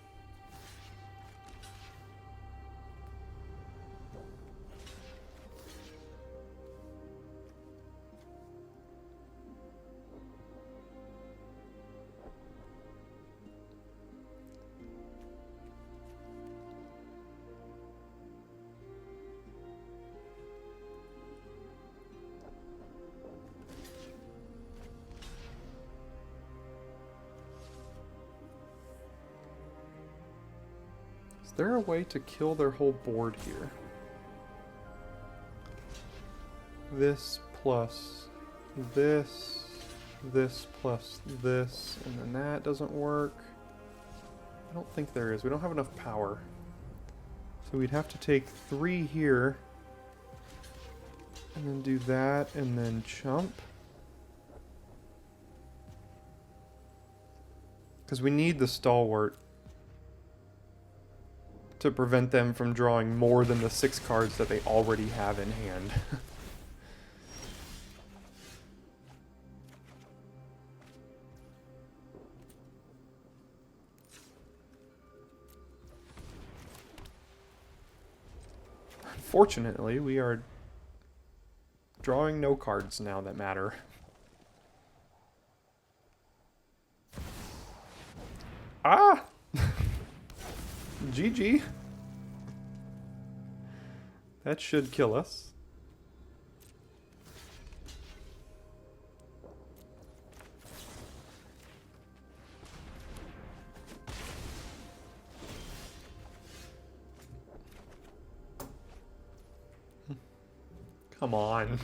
Is there a way to kill their whole board here? This plus this, this plus this, and then that doesn't work. I don't think there is. We don't have enough power. So we'd have to take 3 here, and then do that, and then chump. Because we need the Stalwart to prevent them from drawing more than the 6 cards that they already have in hand. Unfortunately, we are drawing no cards now that matter. Ah! GG. That should kill us. Come on.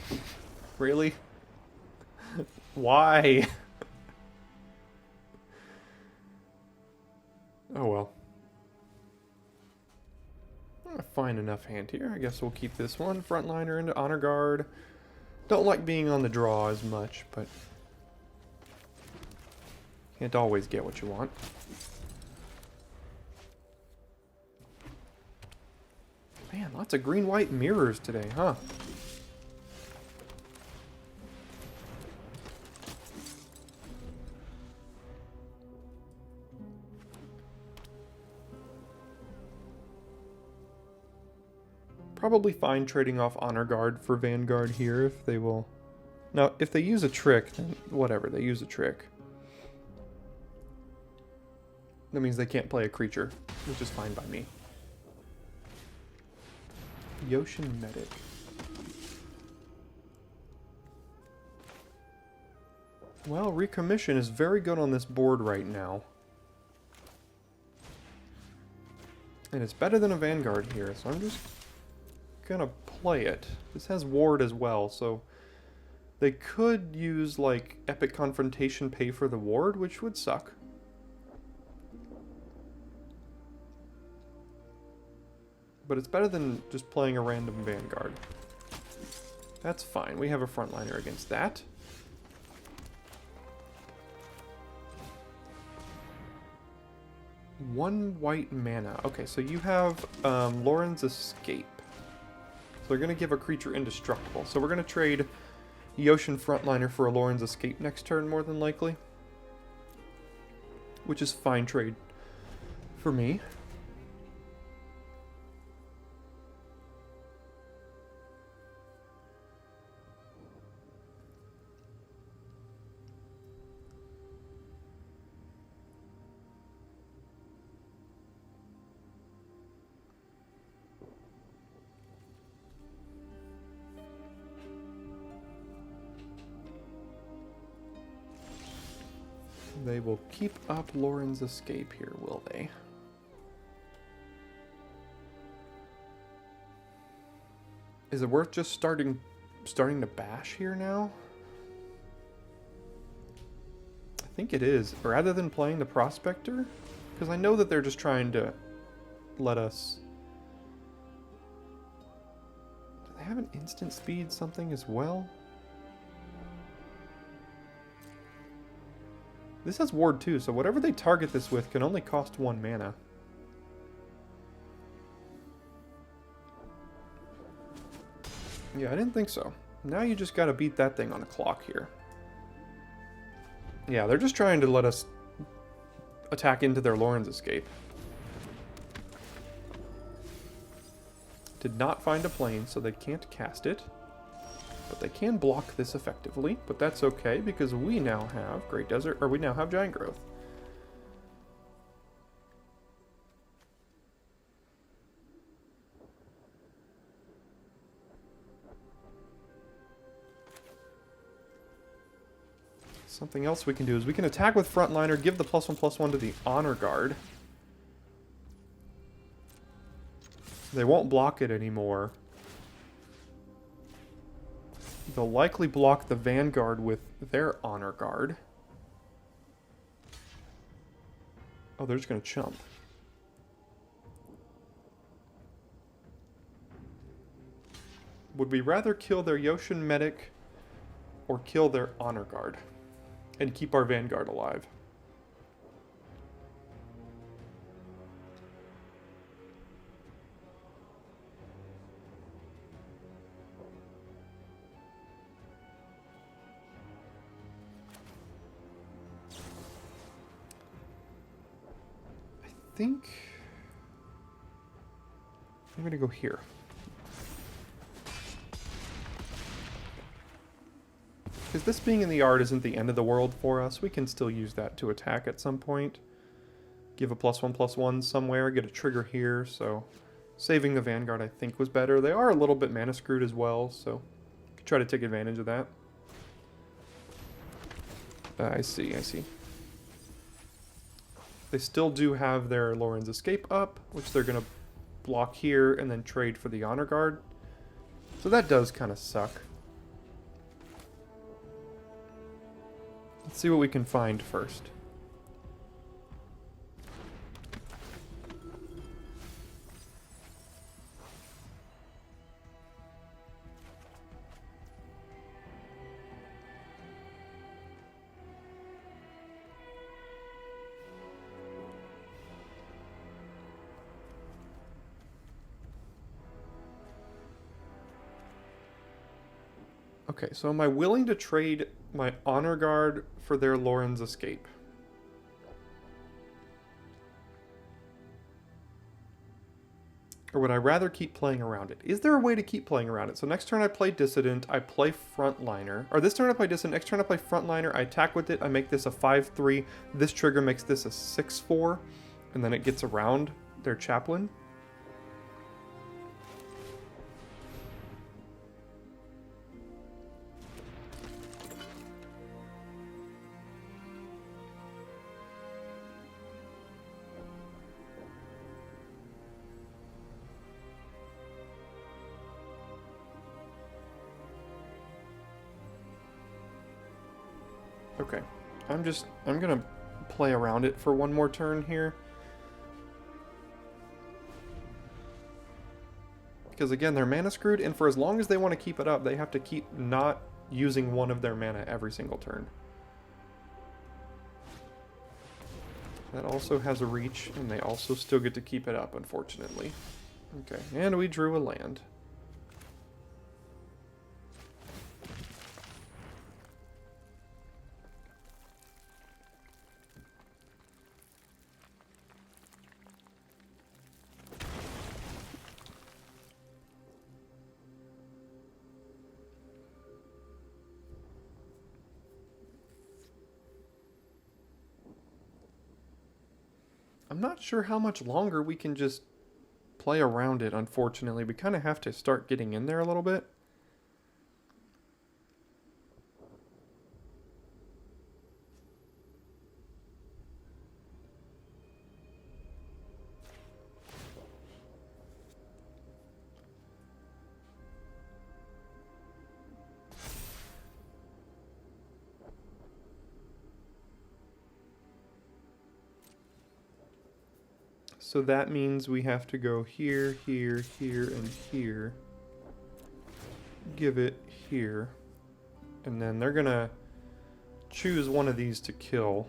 Really? Why? Oh well. A fine enough hand here. I guess we'll keep this one. Frontliner into Honor Guard. Don't like being on the draw as much, but can't always get what you want. Man, lots of green-white mirrors today, huh? Probably fine trading off Honor Guard for Vanguard here if they will. Now, if they use a trick, then whatever, they use a trick. That means they can't play a creature, which is fine by me. Yoshin Medic. Well, Recommission is very good on this board right now. And it's better than a Vanguard here, so I'm just gonna play it. This has Ward as well, so they could use, like, Epic Confrontation pay for the Ward, which would suck. But it's better than just playing a random Vanguard. That's fine. We have a frontliner against that. One white mana. Okay, so you have Lauren's Escape. So they're going to give a creature indestructible. So we're going to trade Yoshin Frontliner for a Lauren's Escape next turn, more than likely. Which is fine trade for me. They will keep up Lauren's Escape here, will they? Is it worth just starting to bash here now? I think it is. Rather than playing the Prospector? Because I know that they're just trying to let us... Do they have an instant speed something as well? This has Ward too, so whatever they target this with can only cost 1 mana. Yeah, I didn't think so. Now you just gotta beat that thing on a clock here. Yeah, they're just trying to let us attack into their Lauren's Escape. Did not find a plane, so they can't cast it. But they can block this effectively, but that's okay because we now have Great Desert, or we now have Giant Growth. Something else we can do is we can attack with Frontliner, give the +1/+1 to the Honor Guard. They won't block it anymore. They'll likely block the Vanguard with their Honor Guard. Oh, they're just going to chump. Would we rather kill their Yoshin Medic or kill their Honor Guard and keep our Vanguard alive? I think I'm gonna go here. Because this being in the yard isn't the end of the world for us. We can still use that to attack at some point. Give a +1/+1 somewhere, get a trigger here, so saving the Vanguard I think was better. They are a little bit mana screwed as well, so could try to take advantage of that. I see. They still do have their Lauren's Escape up, which they're going to block here and then trade for the Honor Guard. So that does kind of suck. Let's see what we can find first. Okay, so am I willing to trade my Honor Guard for their Lauren's Escape? Or would I rather keep playing around it? Is there a way to keep playing around it? So next turn I play Dissident, I play Frontliner. Or this turn I play Dissident, next turn I play Frontliner, I attack with it, I make this a 5-3. This trigger makes this a 6-4. And then it gets around their Chaplain. Okay, I'm gonna play around it for one more turn here. Because again, they're mana screwed, and for as long as they want to keep it up, they have to keep not using one of their mana every single turn. That also has a reach, and they also still get to keep it up, unfortunately. Okay, and we drew a land. I'm not sure how much longer we can just play around it, unfortunately. We kind of have to start getting in there a little bit. So that means we have to go here, here, here, and here. Give it here. And then they're gonna choose one of these to kill.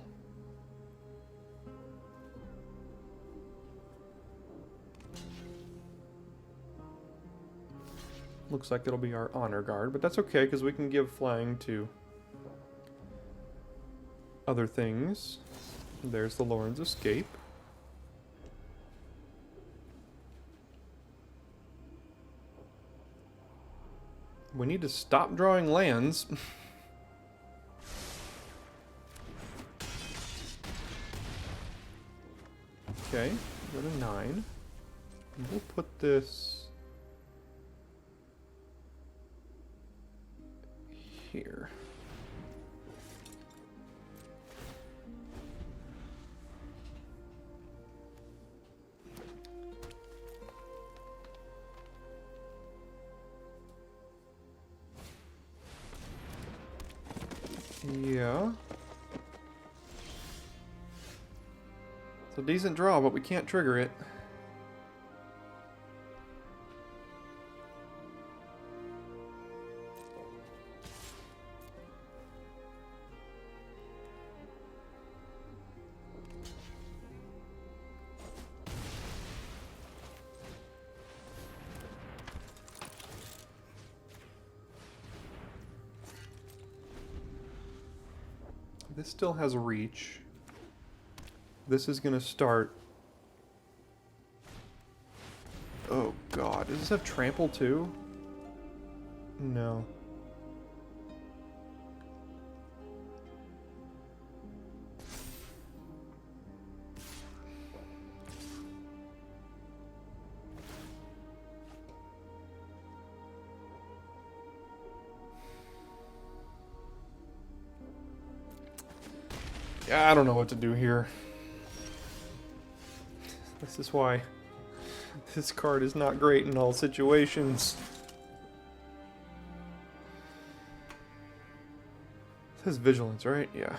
Looks like it'll be our Honor Guard, but that's okay because we can give flying to other things. There's the Lauren's Escape. We need to stop drawing lands. Okay, go to 9. And we'll put this here. Yeah. It's a decent draw, but we can't trigger it. This still has a reach. This is gonna start. Oh god, does this have trample too? No. Yeah, I don't know what to do here. This is why this card is not great in all situations. says vigilance, right? Yeah.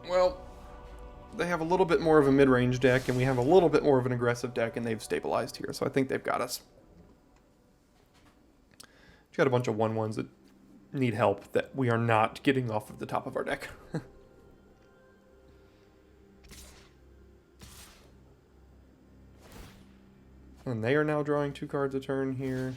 Well, they have a little bit more of a mid-range deck, and we have a little bit more of an aggressive deck, and they've stabilized here, so I think they've got us. We've got a bunch of 1/1s that need help that we are not getting off of the top of our deck. And they are now drawing 2 cards a turn here.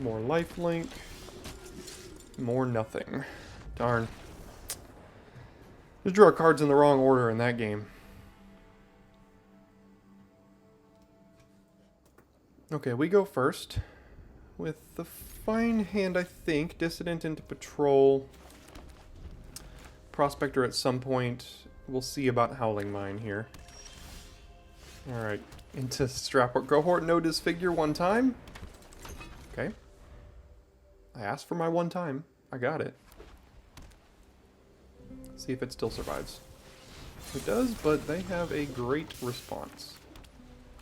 More lifelink. More nothing. Darn. Just drew our cards in the wrong order in that game. Okay, we go first. With the fine hand, I think. Dissident into Patrol. Prospector at some point. We'll see about Howling Mine here. Alright. Into Strapwork Cohort. No Disfigure 1 time. Okay. I asked for my 1 time. I got it. See if it still survives. It does, but they have a great response.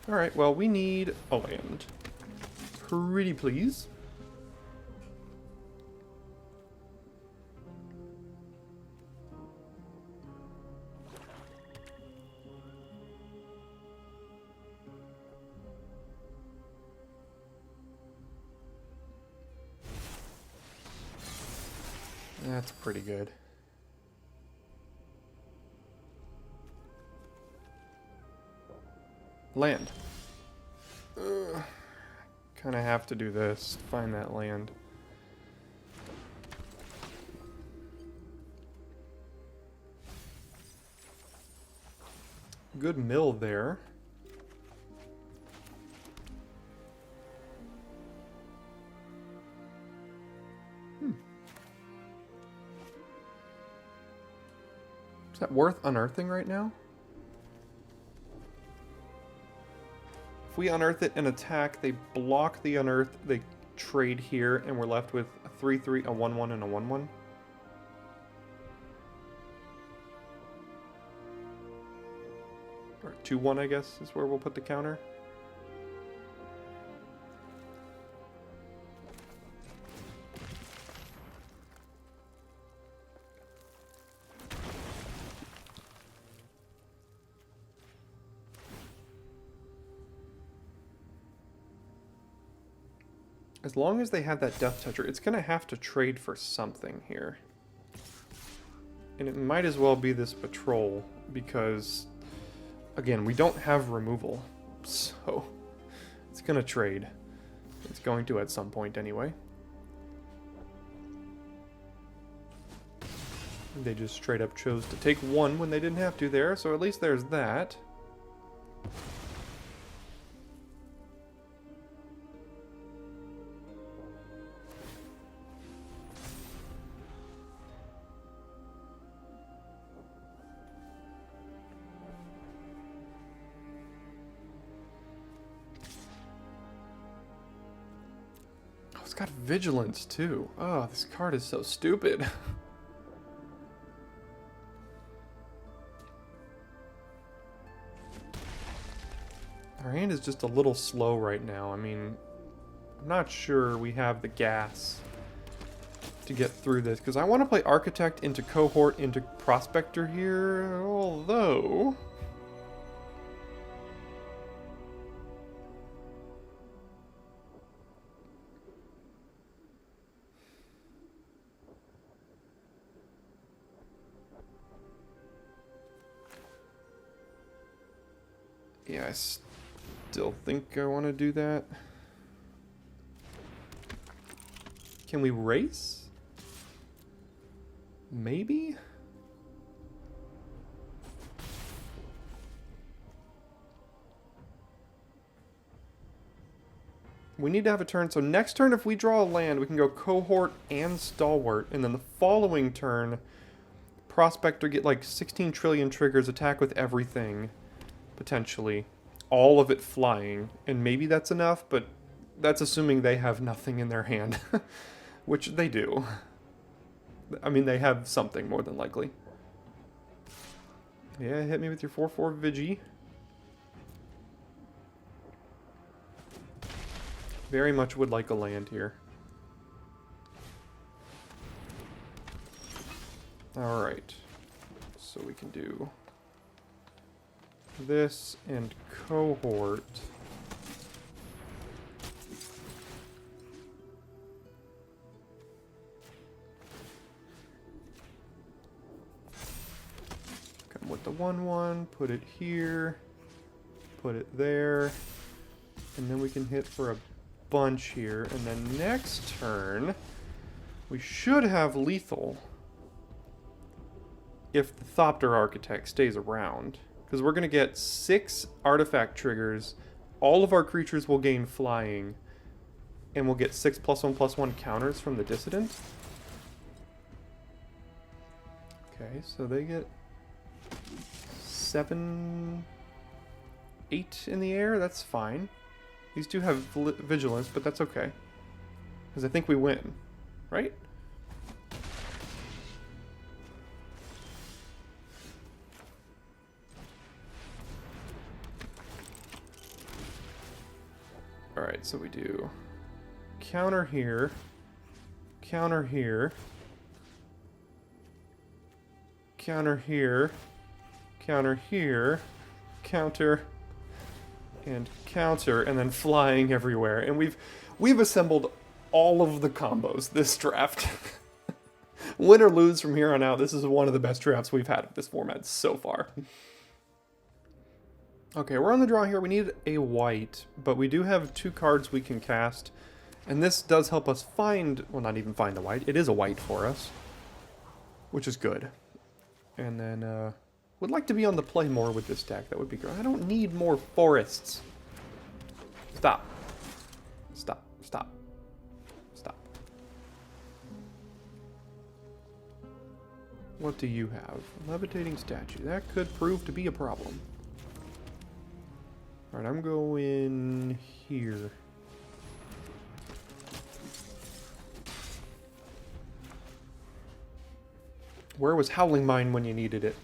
Alright, well, we need a land. Pretty please. That's pretty good. Land. Kind of have to do this. Find that land. Good mill there. Is that worth unearthing right now? If we unearth it and attack, they block the unearth, they trade here, and we're left with a 3/3, a 1/1, and a 1/1. Or 2/1, I guess, is where we'll put the counter. As long as they have that Death Toucher, it's going to have to trade for something here. And it might as well be this Patrol, because, again, we don't have removal. So, it's going to trade. It's going to at some point anyway. They just straight up chose to take 1 when they didn't have to there, so at least there's that. It's got Vigilance, too. Oh, this card is so stupid. Our hand is just a little slow right now. I mean, I'm not sure we have the gas to get through this, because I want to play Architect into Cohort into Prospector here, although... Yeah, I still think I want to do that. Can we race? Maybe? We need to have a turn. So next turn, if we draw a land, we can go Cohort and Stalwart. And then the following turn, Prospector get like 16 trillion triggers, attack with everything, potentially. All of it flying. And maybe that's enough, but that's assuming they have nothing in their hand. Which they do. I mean, they have something, more than likely. Yeah, hit me with your 4/4 Vigi. Very much would like a land here. Alright. So we can do this and Cohort. Come with the 1/1, put it here, put it there, and then we can hit for a bunch here, and then next turn we should have lethal if the Thopter Architect stays around, because we're going to get 6 artifact triggers, all of our creatures will gain flying, and we'll get 6 +1/+1 counters from the Dissident. Okay, so they get 7, 8 in the air, that's fine. These two have vigilance, but that's okay. Because I think we win, right? Alright, so we do counter here, counter here, counter here, counter here, counter, and counter, and then flying everywhere. And we've assembled all of the combos this draft. Win or lose from here on out, this is one of the best drafts we've had of this format so far. Okay, we're on the draw here. We need a white, but we do have 2 cards we can cast. And this does help us find, well, not even find the white. It is a white for us, which is good. And then, would like to be on the play more with this deck. That would be great. I don't need more forests. Stop. Stop. Stop. Stop. What do you have? Levitating statue. That could prove to be a problem. Alright, I'm going here. Where was Howling Mine when you needed it?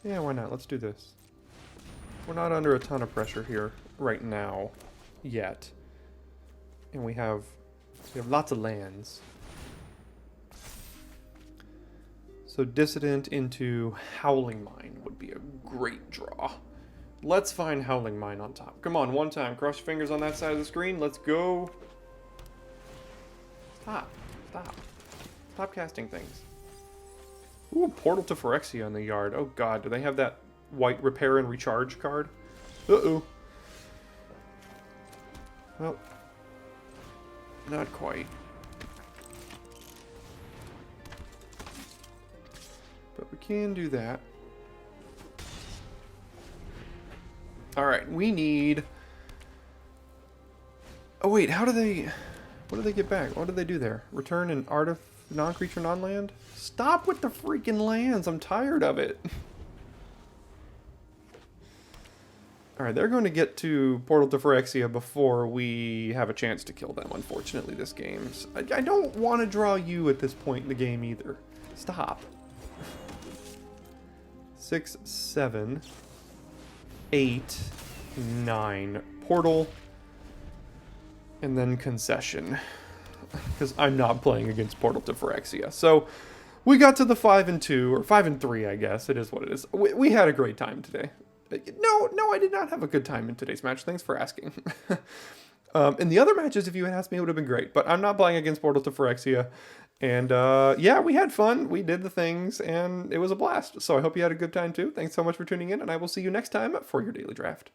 Yeah, why not? Let's do this. We're not under a ton of pressure here right now, yet. And we have lots of lands. So Dissident into Howling Mine would be a great draw. Let's find Howling Mine on top. Come on, one time. Cross your fingers on that side of the screen. Let's go. Stop. Stop. Stop casting things. Ooh, Portal to Phyrexia in the yard. Oh god, do they have that white repair and recharge card? Uh-oh. Well, not quite. But we can do that. Alright, we need... Oh wait, how do they... What do they get back? What do they do there? Return an non-creature, non-land? Stop with the freaking lands! I'm tired of it! Alright, they're going to get to Portal to Phyrexia before we have a chance to kill them, unfortunately, this game. I don't want to draw you at this point in the game either. Stop. 6, 7, 8, 9. Portal. And then Concession. Because I'm not playing against Portal to Phyrexia. So, we got to the 5 and 2, or 5 and 3, I guess. It is what it is. We had a great time today. No, I did not have a good time in today's match. Thanks for asking. In the other matches, if you had asked me, it would have been great. But I'm not playing against Portal to Phyrexia. And yeah, we had fun. We did the things, and it was a blast. So I hope you had a good time too. Thanks so much for tuning in, and I will see you next time for your daily draft.